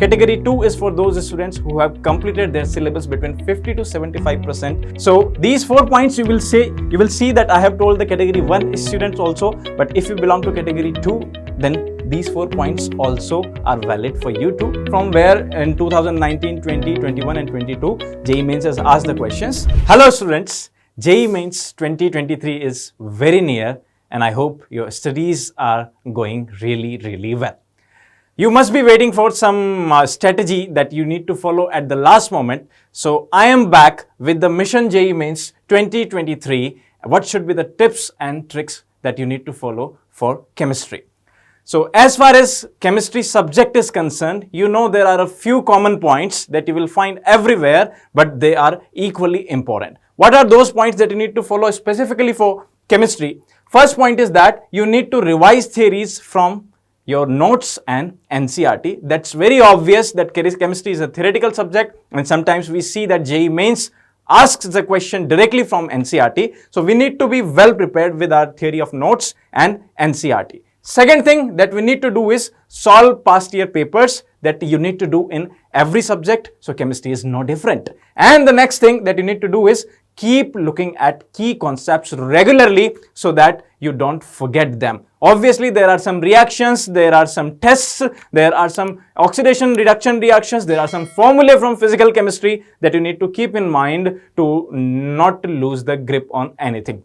Category 2 is for those students who have completed their syllabus between 50 to 75%. So these 4 points you will see that I have told the category 1 students also, but if you belong to category 2, then these 4 points also are valid for you too. From where in 2019, 20, 21 and 22, JEE Mains has asked the questions. Hello students, JEE Mains 2023 is very near and I hope your studies are going really well. You must be waiting for some strategy that you need to follow at the last moment. So I am back with the Mission JEE Mains 2023. What should be the tips and tricks that you need to follow for chemistry? So as far as chemistry subject is concerned, you know there are a few common points that you will find everywhere, but they are equally important. What are those points that you need to follow specifically for chemistry? First point is that you need to revise theories from your notes and NCERT. That's very obvious that chemistry is a theoretical subject, and sometimes we see that JEE Mains asks the question directly from NCERT. So we need to be well prepared with our theory of notes and NCERT. Second thing that we need to do is solve past year papers that you need to do in every subject. So chemistry is no different. And the next thing that you need to do is keep looking at key concepts regularly so that you don't forget them. Obviously, there are some reactions, there are some tests, there are some oxidation reduction reactions, there are some formulae from physical chemistry that you need to keep in mind to not lose the grip on anything.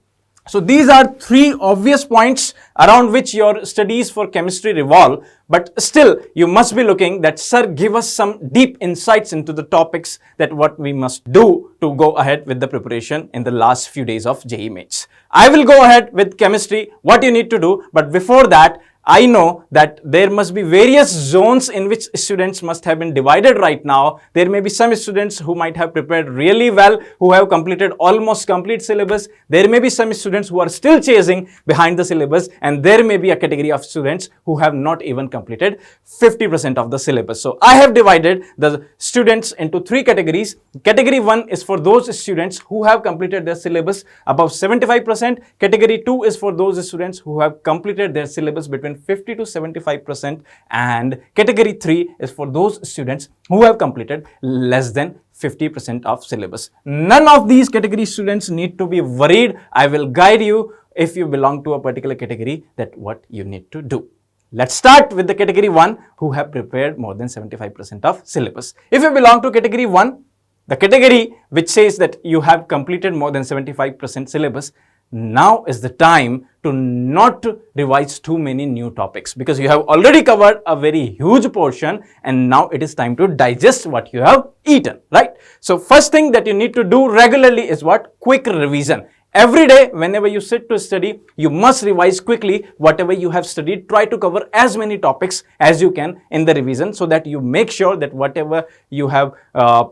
So these are 3 obvious points around which your studies for chemistry revolve, but still you must be looking that, sir, give us some deep insights into the topics that what we must do to go ahead with the preparation in the last few days of JEE Mains. I will go ahead with chemistry, what you need to do, but before that, I know that there must be various zones in which students must have been divided right now. There may be some students who might have prepared really well, who have completed almost complete syllabus. There may be some students who are still chasing behind the syllabus, and there may be a category of students who have not even completed 50% of the syllabus. So I have divided the students into 3 categories. Category 1 is for those students who have completed their syllabus above 75%. Category 2 is for those students who have completed their syllabus between 50 to 75%, and category 3 is for those students who have completed less than 50% of syllabus. None of these category students need to be worried. I will guide you if you belong to a particular category that what you need to do. Let's start with the category 1 who have prepared more than 75% of syllabus. If you belong to category 1, the category which says that you have completed more than 75% syllabus, now is the time to not revise too many new topics because you have already covered a very huge portion and now it is time to digest what you have eaten, right? So first thing that you need to do regularly is what? Quick revision. Every day, whenever you sit to study, you must revise quickly whatever you have studied. Try to cover as many topics as you can in the revision so that you make sure that whatever you have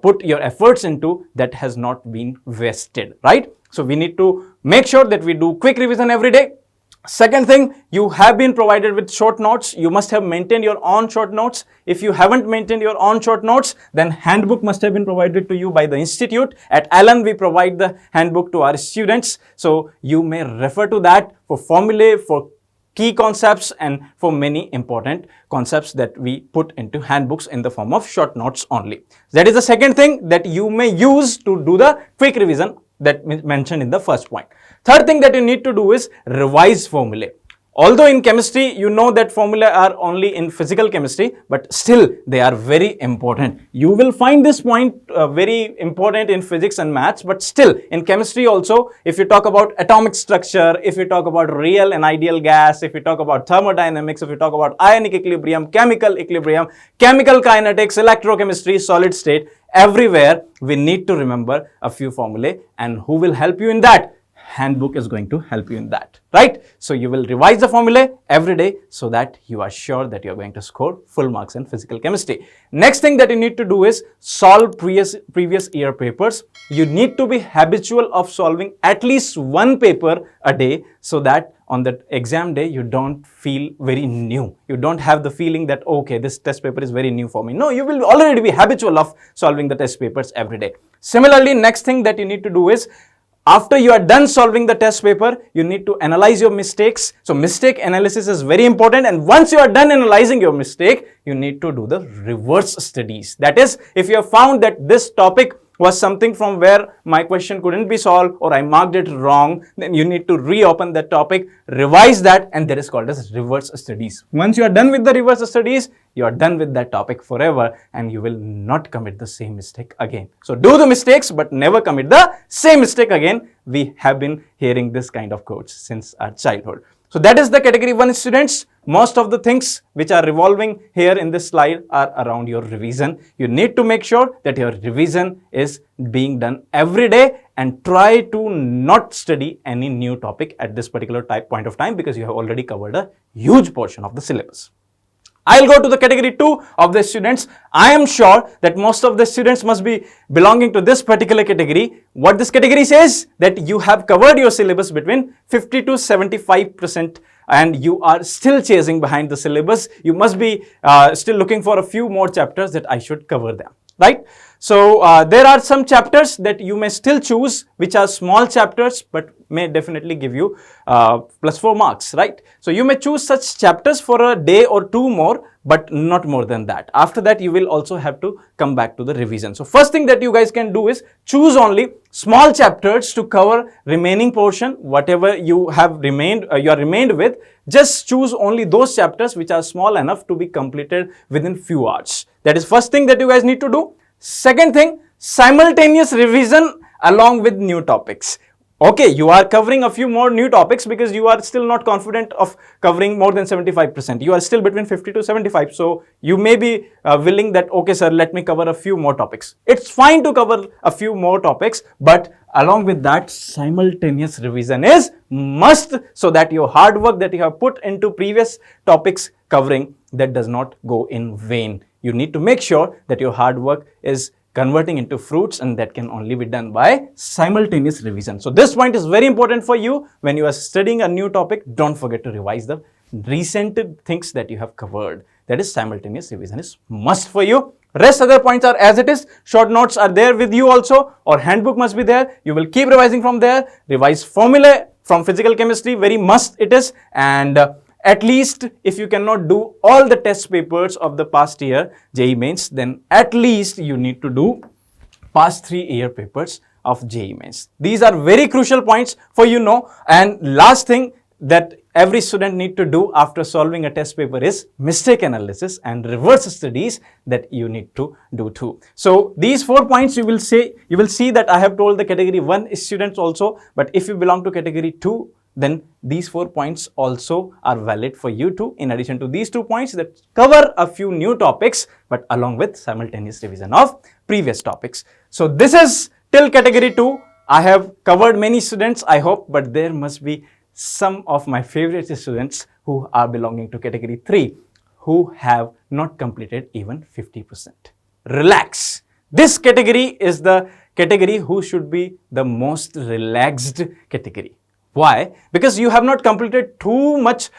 put your efforts into, that has not been wasted, right? So we need to make sure that we do quick revision every day. Second thing, you have been provided with short notes. You must have maintained your own short notes. If you haven't maintained your own short notes, then handbook must have been provided to you by the institute. At Allen, we provide the handbook to our students. So you may refer to that for formulae, for key concepts and for many important concepts that we put into handbooks in the form of short notes only. That is the second thing that you may use to do the quick revision that mentioned in the first point. Third thing that you need to do is revise formulae. Although in chemistry, you know that formulae are only in physical chemistry, but still they are very important. You will find this point very important in physics and maths, but still in chemistry also, if you talk about atomic structure, if you talk about real and ideal gas, if you talk about thermodynamics, if you talk about ionic equilibrium, chemical kinetics, electrochemistry, solid state, everywhere we need to remember a few formulae, and who will help you in that? Handbook is going to help you in that, right? So you will revise the formulae every day so that you are sure that you are going to score full marks in physical chemistry. Next thing that you need to do is solve previous year papers. You need to be habitual of solving at least one paper a day so that on the exam day, you don't feel very new. You don't have the feeling that, okay, this test paper is very new for me. No, you will already be habitual of solving the test papers every day. Similarly, next thing that you need to do is After you are done solving the test paper, you need to analyze your mistakes. So mistake analysis is very important, and once you are done analyzing your mistake, you need to do the reverse studies. That is, if you have found that this topic was something from where my question couldn't be solved or I marked it wrong, then you need to reopen that topic, revise that, and that is called as reverse studies. Once you are done with the reverse studies, you are done with that topic forever and you will not commit the same mistake again. So do the mistakes but never commit the same mistake again. We have been hearing this kind of quotes since our childhood. So that is the category 1 students. Most of the things which are revolving here in this slide are around your revision. You need to make sure that your revision is being done every day and try to not study any new topic at this particular point of time because you have already covered a huge portion of the syllabus. I'll go to the category 2 of the students. I am sure that most of the students must be belonging to this particular category. What this category says, that you have covered your syllabus between 50 to 75% and you are still chasing behind the syllabus. You must be still looking for a few more chapters that I should cover them, right? So there are some chapters that you may still choose which are small chapters but may definitely give you +4 marks, right? So you may choose such chapters for a day or two more but not more than that. After that you will also have to come back to the revision. So first thing that you guys can do is choose only small chapters to cover remaining portion, whatever you have remained, you are remained with. Just choose only those chapters which are small enough to be completed within few hours. That is first thing that you guys need to do. Second thing, simultaneous revision along with new topics. Okay, you are covering a few more new topics because you are still not confident of covering more than 75%. You are still between 50 to 75. So you may be willing that, okay, sir, let me cover a few more topics. It's fine to cover a few more topics, but along with that, simultaneous revision is must so that your hard work that you have put into previous topics covering, that does not go in vain. You need to make sure that your hard work is converting into fruits, and that can only be done by simultaneous revision. So this point is very important for you. When you are studying a new topic, don't forget to revise the recent things that you have covered. That is, simultaneous revision is must for you. Rest other points are as it is. Short notes are there with you also, or handbook must be there. You will keep revising from there. Revise formula from physical chemistry, very must it is. And at least if you cannot do all the test papers of the past year JEE mains, then at least you need to do past 3-year papers of JEE mains. These are very crucial points for you know. And last thing that every student need to do after solving a test paper is mistake analysis and reverse studies that you need to do too. So these 4 points you will see that I have told the category 1 students also, but if you belong to category 2, then these 4 points also are valid for you too, in addition to these 2 points that cover a few new topics, but along with simultaneous revision of previous topics. So this is till category 2. I have covered many students, I hope, but there must be some of my favorite students who are belonging to category 3 who have not completed even 50%. Relax. This category is the category who should be the most relaxed category. Why? Because you have not completed too much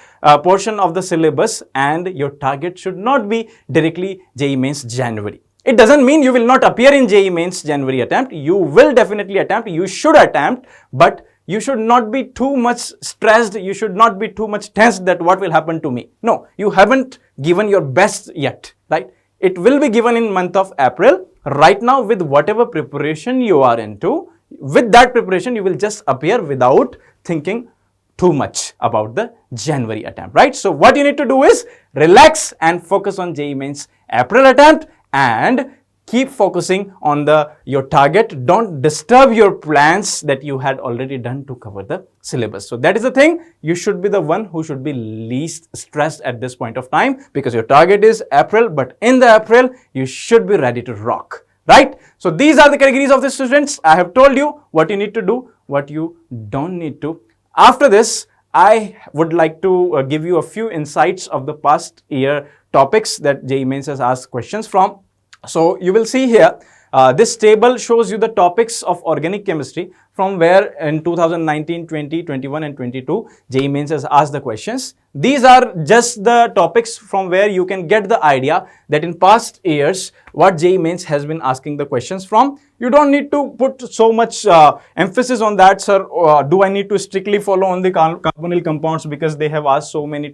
portion of the syllabus and your target should not be directly JEE mains January. It doesn't mean you will not appear in JEE mains January attempt. You will definitely attempt, you should attempt, but you should not be too much stressed, you should not be too much tensed that what will happen to me. No, you haven't given your best yet, right? It will be given in month of April. Right now, with whatever preparation you are into, with that preparation, you will just appear without thinking too much about the January attempt, right? So what you need to do is relax and focus on JEE mains April attempt and keep focusing on your target. Don't disturb your plans that you had already done to cover the syllabus. So that is the thing. You should be the one who should be least stressed at this point of time because your target is April, but in the April, you should be ready to rock, right? So these are the categories of the students. I have told you what you need to do, what you don't need to. After this, I would like to give you a few insights of the past year topics that JEE mains has asked questions from. So you will see here, This table shows you the topics of organic chemistry from where in 2019, 20, 21 and 22 JEE Mains has asked the questions. These are just the topics from where you can get the idea that in past years what JEE Mains has been asking the questions from. You don't need to put so much emphasis on that, sir. Do I need to strictly follow on the carbonyl compounds because they have asked so many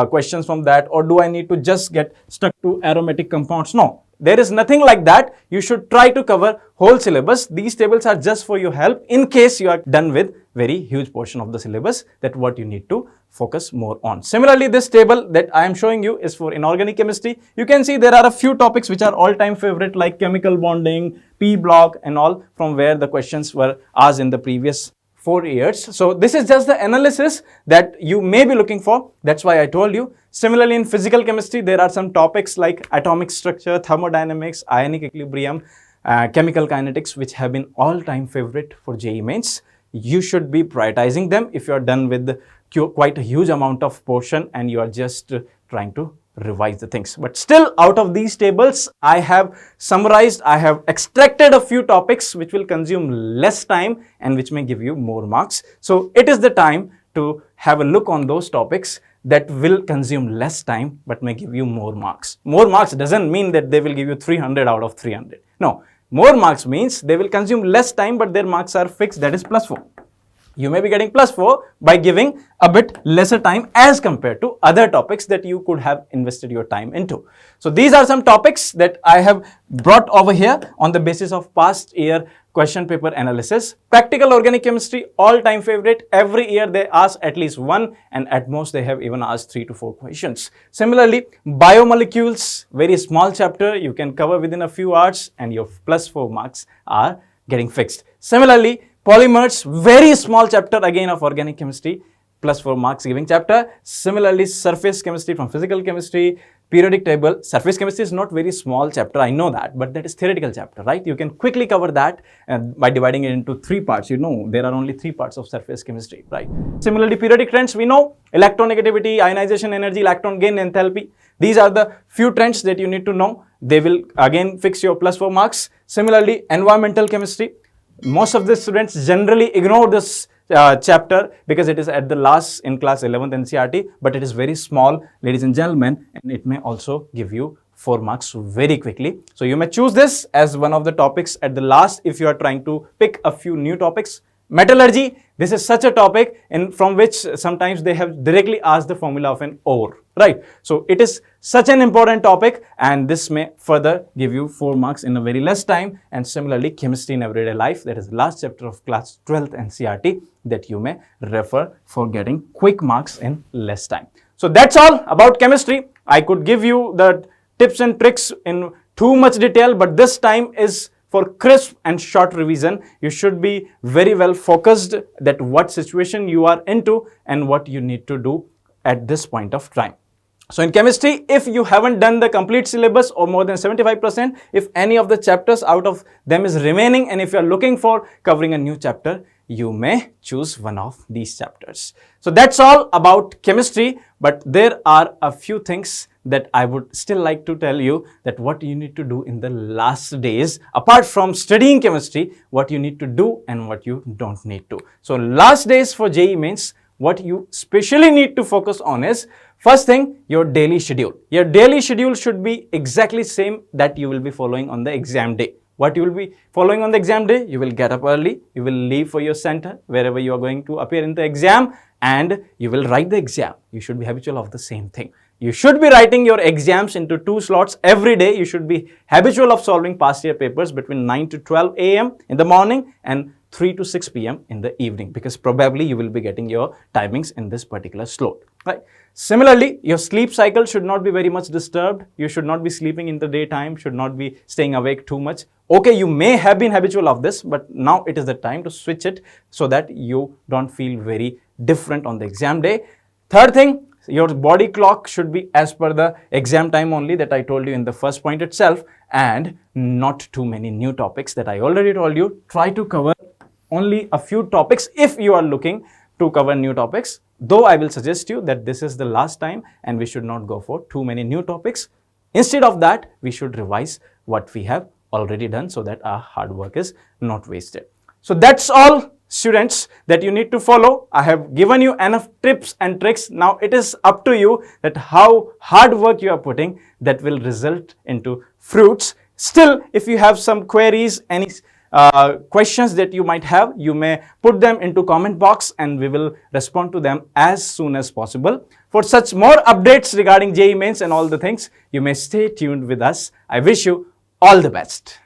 questions from that, or do I need to just get stuck to aromatic compounds? No. There is nothing like that. You should try to cover whole syllabus. These tables are just for your help in case you are done with very huge portion of the syllabus, that what you need to focus more on. Similarly, this table that I am showing you is for inorganic chemistry. You can see there are a few topics which are all-time favorite like chemical bonding, P block and all, from where the questions were asked in the previous 4 years. So this is just the analysis that you may be looking for. That's why I told you. Similarly, in physical chemistry, there are some topics like atomic structure, thermodynamics, ionic equilibrium, chemical kinetics, which have been all-time favorite for JEE Mains. You should be prioritizing them if you are done with quite a huge amount of portion and you are just trying to revise the things. But still, out of these tables, I have summarized, I have extracted a few topics which will consume less time and which may give you more marks. So it is the time to have a look on those topics that will consume less time but may give you more marks. More marks doesn't mean that they will give you 300 out of 300. No, more marks means they will consume less time but their marks are fixed, that is +4. You may be getting +4 by giving a bit lesser time as compared to other topics that you could have invested your time into. So these are some topics that I have brought over here on the basis of past year question paper analysis. Practical organic chemistry, all-time favorite. Every year they ask at least one and at most they have even asked 3 to 4 questions. Similarly, biomolecules, very small chapter, you can cover within a few hours and your +4 marks are getting fixed. Similarly, polymers, very small chapter again of organic chemistry, +4 marks giving chapter. Similarly, surface chemistry from physical chemistry, periodic table. Surface chemistry is not very small chapter, I know that, but that is theoretical chapter, right? You can quickly cover that by dividing it into 3 parts. You know, there are only 3 parts of surface chemistry, right? Similarly, periodic trends, we know electronegativity, ionization energy, electron gain, enthalpy. These are the few trends that you need to know. They will again fix your +4 marks. Similarly, environmental chemistry. Most of the students generally ignore this chapter because it is at the last in class 11th NCERT, but it is very small, ladies and gentlemen, and it may also give you 4 marks very quickly. So you may choose this as one of the topics at the last if you are trying to pick a few new topics. Metallurgy, this is such a topic from which sometimes they have directly asked the formula of an ore, right? So it is such an important topic and this may further give you 4 marks in a very less time. And similarly, chemistry in everyday life, that is the last chapter of class 12th NCERT that you may refer for getting quick marks in less time. So that's all about chemistry. I could give you the tips and tricks in too much detail, but this time is for crisp and short revision. You should be very well focused that what situation you are into and what you need to do at this point of time. So in chemistry, if you haven't done the complete syllabus or more than 75%, if any of the chapters out of them is remaining and if you are looking for covering a new chapter, you may choose one of these chapters. So that's all about chemistry, but there are a few things that I would still like to tell you that what you need to do in the last days, apart from studying chemistry, what you need to do and what you don't need to. So last days for JEE Mains, what you specially need to focus on is, first thing, your daily schedule. Your daily schedule should be exactly same that you will be following on the exam day. What you will be following on the exam day, you will get up early, you will leave for your center, wherever you are going to appear in the exam, and you will write the exam. You should be habitual of the same thing. You should be writing your exams into 2 slots every day. You should be habitual of solving past year papers between 9 to 12 a.m. in the morning and 3 to 6 p.m. in the evening, because probably you will be getting your timings in this particular slot, right? Similarly, your sleep cycle should not be very much disturbed. You should not be sleeping in the daytime, should not be staying awake too much. Okay, you may have been habitual of this, but now it is the time to switch it so that you don't feel very different on the exam day. Third thing, your body clock should be as per the exam time only that I told you in the first point itself, and not too many new topics that I already told you. Try to cover only a few topics if you are looking to cover new topics, though I will suggest you that this is the last time and we should not go for too many new topics. Instead of that, we should revise what we have already done so that our hard work is not wasted. So that's all, students, that you need to follow. I have given you enough tips and tricks. Now it is up to you that how hard work you are putting that will result into fruits. Still, if you have some queries, any questions that you might have, you may put them into comment box and we will respond to them as soon as possible. For such more updates regarding JEE Mains and all the things, you may stay tuned with us. I wish you all the best.